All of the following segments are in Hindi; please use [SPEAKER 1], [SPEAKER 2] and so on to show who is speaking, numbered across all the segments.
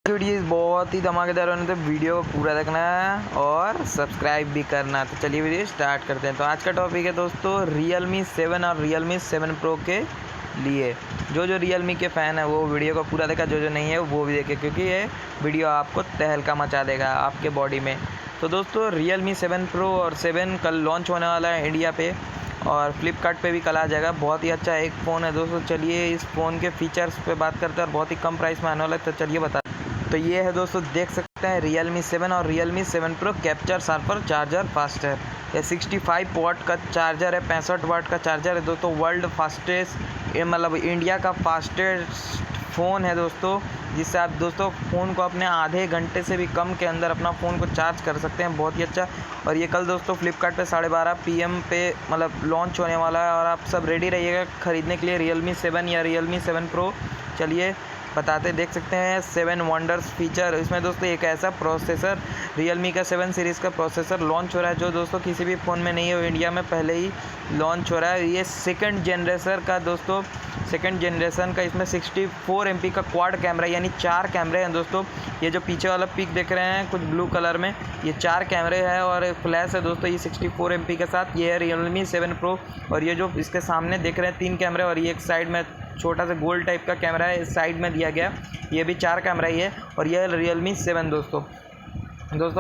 [SPEAKER 1] वीडियो बहुत ही धमाकेदार होने तो वीडियो को पूरा देखना है और सब्सक्राइब भी करना। तो चलिए वीडियो स्टार्ट करते हैं। तो आज का टॉपिक है दोस्तों realme 7 और realme 7 Pro के लिए। जो realme के फ़ैन है वो वीडियो को पूरा देखा, जो नहीं है वो भी देखे, क्योंकि ये वीडियो आपको तहलका मचा देगा आपके बॉडी में। तो दोस्तों realme 7 Pro और 7 कल लॉन्च होने वाला है इंडिया पे, और फ्लिपकार्ट पे भी कल आ जाएगा। बहुत ही अच्छा एक फ़ोन है दोस्तों। चलिए इस फ़ोन के फीचर्स पे बात करते हैं और बहुत ही कम प्राइस में आने वाला है। तो चलिए बता। तो ये है दोस्तों, देख सकते हैं realme 7 और realme 7 Pro capture sharper charger faster. ये 65 वाट का चार्जर है, 65 वाट का चार्जर है दोस्तों। वर्ल्ड फास्टेस्ट, मतलब इंडिया का फास्टेस्ट फ़ोन है दोस्तों, जिससे आप दोस्तों फ़ोन को अपने आधे घंटे से भी कम के अंदर अपना फ़ोन को चार्ज कर सकते हैं। बहुत ही अच्छा। और ये कल दोस्तों फ्लिपकार्ट पे 12:30 PM पे मतलब लॉन्च होने वाला है, और आप सब रेडी रहिएगा ख़रीदने के लिए realme 7 या realme 7 Pro। चलिए बताते, देख सकते हैं 7 वंडर्स फीचर। इसमें दोस्तों एक ऐसा प्रोसेसर, realme का 7 सीरीज़ का प्रोसेसर लॉन्च हो रहा है जो दोस्तों किसी भी फ़ोन में नहीं है, वो इंडिया में पहले ही लॉन्च हो रहा है। ये सेकंड जनरेशन का दोस्तों, सेकंड जनरेशन का इसमें 64 MP का क्वाड कैमरा, यानी 4 कैमरे हैं दोस्तों। ये जो पीछे वाला पिक देख रहे हैं कुछ ब्लू कलर में, ये 4 कैमरे हैं और फ्लैश है दोस्तों। ये 64 MP के साथ ये है realme 7 Pro। और ये जो इसके सामने देख रहे हैं 3 कैमरे, और ये एक साइड में छोटा सा गोल टाइप का कैमरा है, इस साइड में दिया गया, ये भी 4 कैमरा ही है। और यह है realme 7 दोस्तों।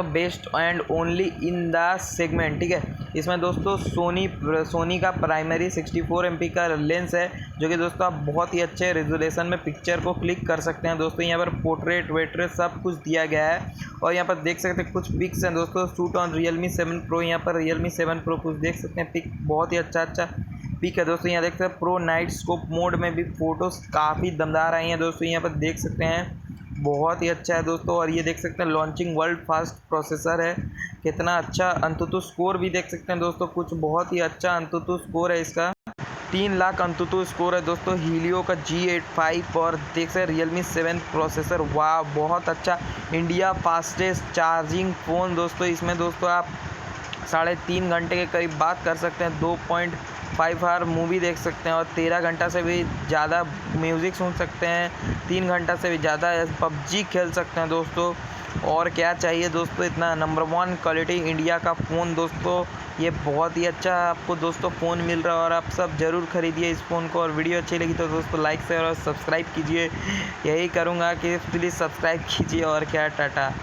[SPEAKER 1] Best and only in the segment, ठीक है। इसमें दोस्तों सोनी का प्राइमरी 64 MP का लेंस है, जो कि दोस्तों आप बहुत ही अच्छे रेजोल्यूशन में पिक्चर को क्लिक कर सकते हैं दोस्तों। यहाँ पर पोर्ट्रेट वेट्रेट सब कुछ दिया गया है। और यहाँ पर देख सकते हैं कुछ पिक्स हैं दोस्तों, शूट ऑन realme 7 Pro। यहाँ पर realme 7 Pro कुछ देख सकते हैं पिक, बहुत ही अच्छा पिक है दोस्तों। यहाँ देख सकते हैं प्रो नाइट स्कोप मोड में भी फ़ोटोज़ काफ़ी दमदार आई हैं दोस्तों। यहाँ पर देख सकते हैं बहुत ही अच्छा है दोस्तों। और ये देख सकते हैं लॉन्चिंग वर्ल्ड फास्ट प्रोसेसर है, कितना अच्छा। अंतुतु स्कोर भी देख सकते हैं दोस्तों, कुछ बहुत ही अच्छा अंतुतु स्कोर है इसका, 3 लाख अंतुतु स्कोर है दोस्तों। हीलियो का G85 और देख सकते हैं realme 7 प्रोसेसर, वाह बहुत अच्छा। इंडिया फास्टेस्ट चार्जिंग फ़ोन दोस्तों। इसमें दोस्तों आप 3.5 घंटे के करीब बात कर सकते हैं, 2.5 आवर मूवी देख सकते हैं, और 13 घंटा से भी ज़्यादा म्यूज़िक सुन सकते हैं, 3 घंटा से भी ज़्यादा PUBG खेल सकते हैं दोस्तों। और क्या चाहिए दोस्तों, इतना नंबर 1 क्वालिटी इंडिया का फ़ोन दोस्तों। ये बहुत ही अच्छा आपको दोस्तों फ़ोन मिल रहा है, और आप सब ज़रूर खरीदिए इस फ़ोन को। और वीडियो अच्छी लगी तो दोस्तों लाइक शेयर और सब्सक्राइब कीजिए। यही करूँगा कि प्लीज़ सब्सक्राइब कीजिए। और क्या, टाटा।